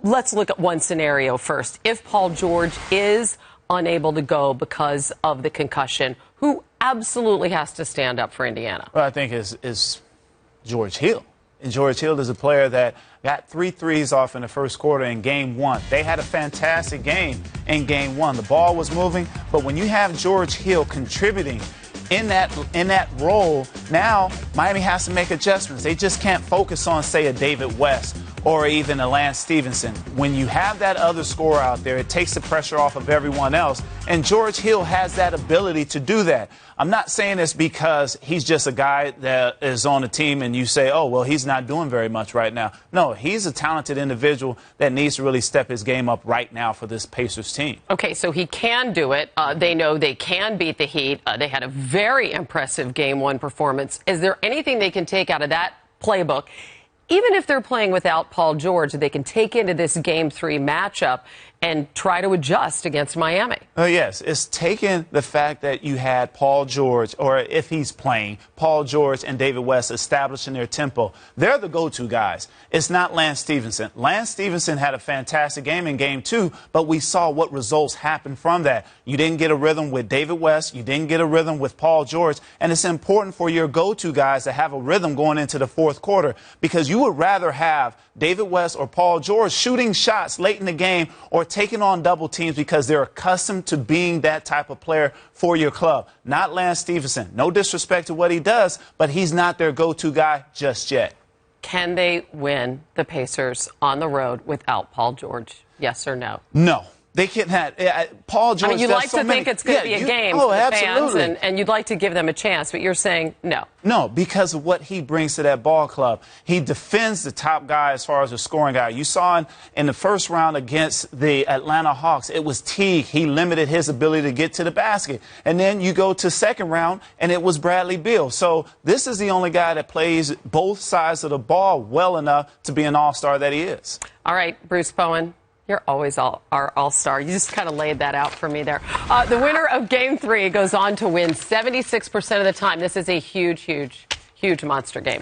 Let's look at one scenario first. If Paul George is unable to go because of the concussion, who absolutely has to stand up for Indiana? Well, I think is George Hill. And George Hill is a player that got 3 threes off in the first quarter in game 1. They had a fantastic game in game 1. The ball was moving, but when you have George Hill contributing in that role, now Miami has to make adjustments. They just can't focus on, say, a David West or even a Lance Stevenson. When you have that other scorer out there, it takes the pressure off of everyone else. And George Hill has that ability to do that. I'm not saying this because he's just a guy that is on the team and you say, oh, well, he's not doing very much right now. No, he's a talented individual that needs to really step his game up right now for this Pacers team. Okay, so he can do it. They know they can beat the Heat. They had a very impressive Game 1 performance. Is there anything they can take out of that playbook? Even if they're playing without Paul George, they can take into this Game 3 matchup and try to adjust against Miami. Yes, it's taking the fact that you had Paul George, or if he's playing, Paul George and David West establishing their tempo. They're the go-to guys. It's not Lance Stevenson. Lance Stevenson had a fantastic game in Game 2, but we saw what results happened from that. You didn't get a rhythm with David West. You didn't get a rhythm with Paul George. And it's important for your go-to guys to have a rhythm going into the fourth quarter, because you would rather have David West or Paul George shooting shots late in the game or taking on double teams because they're accustomed to being that type of player for your club. Not Lance Stevenson. No disrespect to what he does, but he's not their go-to guy just yet. Can they win the Pacers on the road without Paul George? Yes or no? No. They cannot. Paul George. I mean, you'd like to think it's going to be a game for the fans, and you'd like to give them a chance, but you're saying no. No, because of what he brings to that ball club. He defends the top guy as far as the scoring guy. You saw in the first round against the Atlanta Hawks, it was Teague. He limited his ability to get to the basket. And then you go to second round, and it was Bradley Beal. So this is the only guy that plays both sides of the ball well enough to be an all-star that he is. All right, Bruce Bowen. You're always our all-star. You just kind of laid that out for me there. The winner of Game 3 goes on to win 76% of the time. This is a huge, huge, huge monster game.